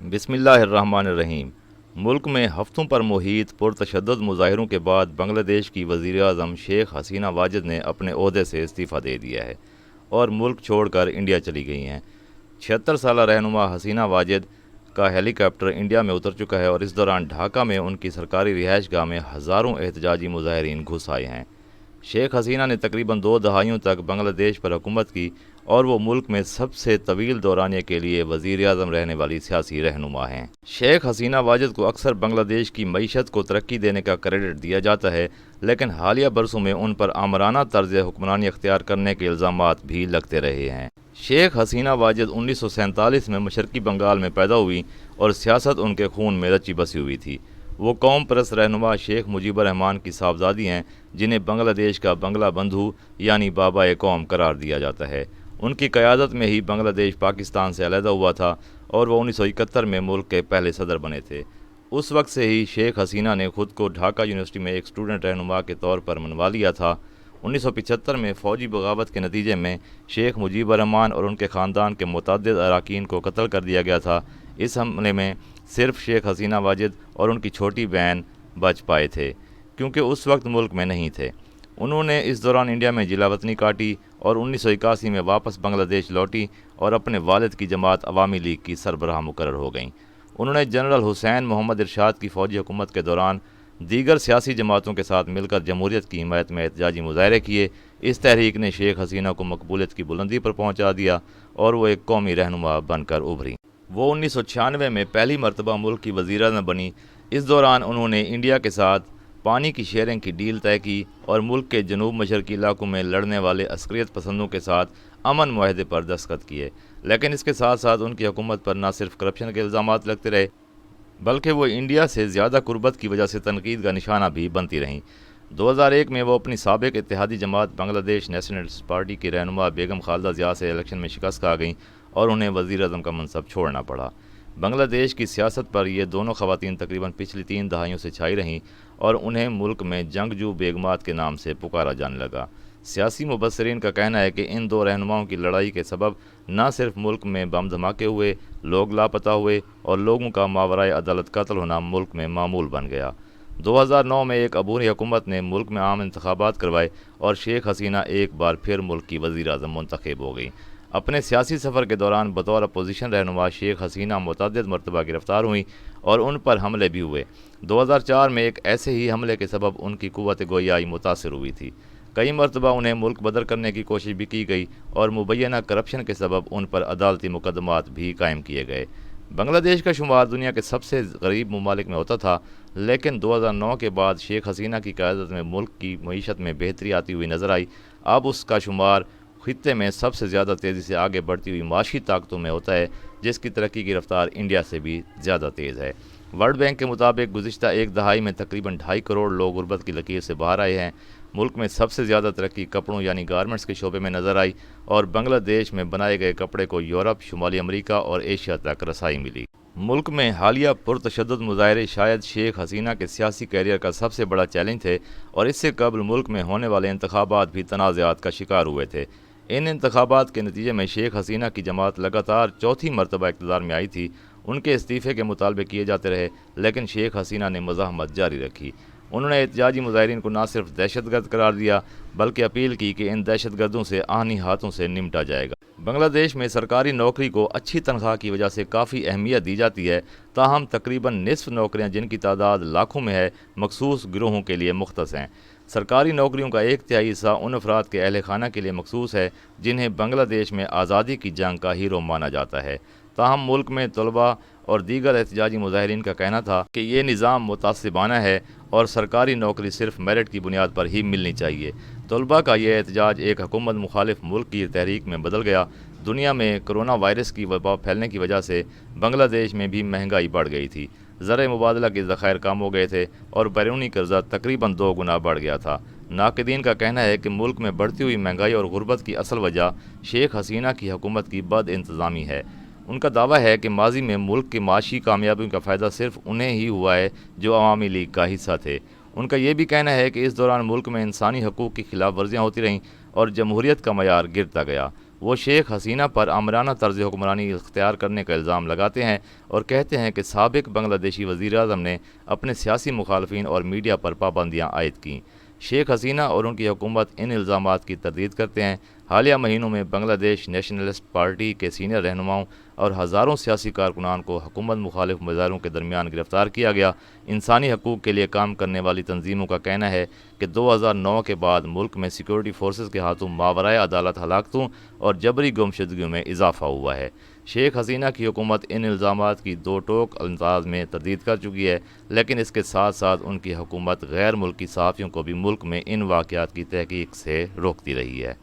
بسم اللہ الرحمن الرحیم۔ ملک میں ہفتوں پر محیط پرتشدد مظاہروں کے بعد بنگلہ دیش کی وزیر اعظم شیخ حسینہ واجد نے اپنے عہدے سے استعفیٰ دے دیا ہے اور ملک چھوڑ کر انڈیا چلی گئی ہیں۔ 76 سالہ رہنما حسینہ واجد کا ہیلی کاپٹر انڈیا میں اتر چکا ہے اور اس دوران ڈھاکہ میں ان کی سرکاری رہائش گاہ میں ہزاروں احتجاجی مظاہرین گھس آئے ہیں۔ شیخ حسینہ نے تقریباً 2 دہائیوں تک بنگلہ دیش پر حکومت کی اور وہ ملک میں سب سے طویل دورانیے کے لیے وزیر اعظم رہنے والی سیاسی رہنما ہیں۔ شیخ حسینہ واجد کو اکثر بنگلہ دیش کی معیشت کو ترقی دینے کا کریڈٹ دیا جاتا ہے، لیکن حالیہ برسوں میں ان پر آمرانہ طرز حکمرانی اختیار کرنے کے الزامات بھی لگتے رہے ہیں۔ شیخ حسینہ واجد 1947 میں مشرقی بنگال میں پیدا ہوئی اور سیاست ان کے خون میں رچی بسی ہوئی تھی۔ وہ قوم پرست رہنما شیخ مجیب الرحمان کی صاحبزادی ہیں، جنہیں بنگلہ دیش کا بنگلہ بندھو یعنی بابا قوم قرار دیا جاتا ہے۔ ان کی قیادت میں ہی بنگلہ دیش پاکستان سے علیحدہ ہوا تھا اور وہ 1971 میں ملک کے پہلے صدر بنے تھے۔ اس وقت سے ہی شیخ حسینہ نے خود کو ڈھاکہ یونیورسٹی میں ایک اسٹوڈنٹ رہنما کے طور پر منوا لیا تھا۔ 1975 میں فوجی بغاوت کے نتیجے میں شیخ مجیب الرحمان اور ان کے خاندان کے متعدد اراکین کو قتل کر دیا گیا تھا۔ اس حملے میں صرف شیخ حسینہ واجد اور ان کی چھوٹی بہن بچ پائے تھے، کیونکہ اس وقت ملک میں نہیں تھے۔ انہوں نے اس دوران انڈیا میں جلا وطنی کاٹی اور 1981 میں واپس بنگلہ دیش لوٹی اور اپنے والد کی جماعت عوامی لیگ کی سربراہ مقرر ہو گئیں۔ انہوں نے جنرل حسین محمد ارشاد کی فوجی حکومت کے دوران دیگر سیاسی جماعتوں کے ساتھ مل کر جمہوریت کی حمایت میں احتجاجی مظاہرے کیے۔ اس تحریک نے شیخ حسینہ کو مقبولیت کی بلندی پر پہنچا دیا اور وہ ایک قومی رہنما بن کر ابھری۔ وہ 1996 میں پہلی مرتبہ ملک کی وزیر اعظم بنی۔ اس دوران انہوں نے انڈیا کے ساتھ پانی کی شیئرنگ کی ڈیل طے کی اور ملک کے جنوب مشرقی علاقوں میں لڑنے والے عسکریت پسندوں کے ساتھ امن معاہدے پر دستخط کیے، لیکن اس کے ساتھ ساتھ ان کی حکومت پر نہ صرف کرپشن کے الزامات لگتے رہے بلکہ وہ انڈیا سے زیادہ قربت کی وجہ سے تنقید کا نشانہ بھی بنتی رہیں۔ 2001 میں وہ اپنی سابق اتحادی جماعت بنگلہ دیش نیشنلسٹ پارٹی کی رہنما بیگم خالدہ ضیاء سے الیکشن میں شکست کھا گئیں اور انہیں وزیر اعظم کا منصب چھوڑنا پڑا۔ بنگلہ دیش کی سیاست پر یہ دونوں خواتین تقریباً پچھلی 3 دہائیوں سے چھائی رہیں اور انہیں ملک میں جنگجو بیگمات کے نام سے پکارا جانے لگا۔ سیاسی مبصرین کا کہنا ہے کہ ان 2 رہنماؤں کی لڑائی کے سبب نہ صرف ملک میں بم دھماکے ہوئے، لوگ لاپتہ ہوئے اور لوگوں کا ماورائے عدالت قتل ہونا ملک میں معمول بن گیا۔ 2009 میں ایک عبوری حکومت نے ملک میں عام انتخابات کروائے اور شیخ حسینہ ایک بار پھر ملک کی وزیر اعظم منتخب ہو گئی۔ اپنے سیاسی سفر کے دوران بطور اپوزیشن رہنما شیخ حسینہ متعدد مرتبہ گرفتار ہوئیں اور ان پر حملے بھی ہوئے۔ 2004 میں ایک ایسے ہی حملے کے سبب ان کی قوت گویائی متاثر ہوئی تھی۔ کئی مرتبہ انہیں ملک بدر کرنے کی کوشش بھی کی گئی اور مبینہ کرپشن کے سبب ان پر عدالتی مقدمات بھی قائم کیے گئے۔ بنگلہ دیش کا شمار دنیا کے سب سے غریب ممالک میں ہوتا تھا، لیکن 2009 کے بعد شیخ حسینہ کی قیادت میں ملک کی معیشت میں بہتری آتی ہوئی نظر آئی۔ اب اس کا شمار خطے میں سب سے زیادہ تیزی سے آگے بڑھتی ہوئی معاشی طاقتوں میں ہوتا ہے، جس کی ترقی کی رفتار انڈیا سے بھی زیادہ تیز ہے۔ ورلڈ بینک کے مطابق گزشتہ 1 دہائی میں تقریباً 2.5 کروڑ لوگ غربت کی لکیر سے باہر آئے ہیں۔ ملک میں سب سے زیادہ ترقی کپڑوں یعنی گارمنٹس کے شعبے میں نظر آئی اور بنگلہ دیش میں بنائے گئے کپڑے کو یورپ، شمالی امریکہ اور ایشیا تک رسائی ملی۔ ملک میں حالیہ پرتشدد مظاہرے شاید شیخ حسینہ کے سیاسی کیریئر کا سب سے بڑا چیلنج تھے اور اس سے قبل ملک میں ہونے والے انتخابات بھی تنازعات کا شکار ہوئے تھے۔ ان انتخابات کے نتیجے میں شیخ حسینہ کی جماعت لگاتار 4تھی مرتبہ اقتدار میں آئی تھی۔ ان کے استعفے کے مطالبے کیے جاتے رہے، لیکن شیخ حسینہ نے مزاحمت جاری رکھی۔ انہوں نے احتجاجی مظاہرین کو نہ صرف دہشت گرد قرار دیا بلکہ اپیل کی کہ ان دہشت گردوں سے آہنی ہاتھوں سے نمٹا جائے گا۔ بنگلہ دیش میں سرکاری نوکری کو اچھی تنخواہ کی وجہ سے کافی اہمیت دی جاتی ہے، تاہم تقریباً نصف نوکریاں جن کی تعداد لاکھوں میں ہے مخصوص گروہوں کے لیے مختص ہیں۔ سرکاری نوکریوں کا 1/3 حصہ ان افراد کے اہل خانہ کے لیے مخصوص ہے جنہیں بنگلہ دیش میں آزادی کی جنگ کا ہیرو مانا جاتا ہے۔ تاہم ملک میں طلباء اور دیگر احتجاجی مظاہرین کا کہنا تھا کہ یہ نظام متعصبانہ ہے اور سرکاری نوکری صرف میرٹ کی بنیاد پر ہی ملنی چاہیے۔ طلباء کا یہ احتجاج ایک حکومت مخالف ملک کی تحریک میں بدل گیا۔ دنیا میں کرونا وائرس کی وبا پھیلنے کی وجہ سے بنگلہ دیش میں بھی مہنگائی بڑھ گئی تھی، زرعی مبادلہ کے ذخائر کم ہو گئے تھے اور بیرونی قرضہ تقریباً 2 گنا بڑھ گیا تھا۔ ناقدین کا کہنا ہے کہ ملک میں بڑھتی ہوئی مہنگائی اور غربت کی اصل وجہ شیخ حسینہ کی حکومت کی بد انتظامی ہے۔ ان کا دعویٰ ہے کہ ماضی میں ملک کی معاشی کامیابیوں کا فائدہ صرف انہیں ہی ہوا ہے جو عوامی لیگ کا حصہ تھے۔ ان کا یہ بھی کہنا ہے کہ اس دوران ملک میں انسانی حقوق کی خلاف ورزیاں ہوتی رہیں اور جمہوریت کا معیار گرتا گیا۔ وہ شیخ حسینہ پر آمرانہ طرز حکمرانی اختیار کرنے کا الزام لگاتے ہیں اور کہتے ہیں کہ سابق بنگلہ دیشی وزیر اعظم نے اپنے سیاسی مخالفین اور میڈیا پر پابندیاں عائد کیں۔ شیخ حسینہ اور ان کی حکومت ان الزامات کی تردید کرتے ہیں۔ حالیہ مہینوں میں بنگلہ دیش نیشنلسٹ پارٹی کے سینئر رہنماؤں اور ہزاروں سیاسی کارکنان کو حکومت مخالف مظاہروں کے درمیان گرفتار کیا گیا۔ انسانی حقوق کے لیے کام کرنے والی تنظیموں کا کہنا ہے کہ 2009 کے بعد ملک میں سیکورٹی فورسز کے ہاتھوں ماورائے عدالت ہلاکتوں اور جبری گمشدگیوں میں اضافہ ہوا ہے۔ شیخ حسینہ کی حکومت ان الزامات کی دو ٹوک انداز میں تردید کر چکی ہے، لیکن اس کے ساتھ ساتھ ان کی حکومت غیر ملکی صحافیوں کو بھی ملک میں ان واقعات کی تحقیق سے روکتی رہی ہے۔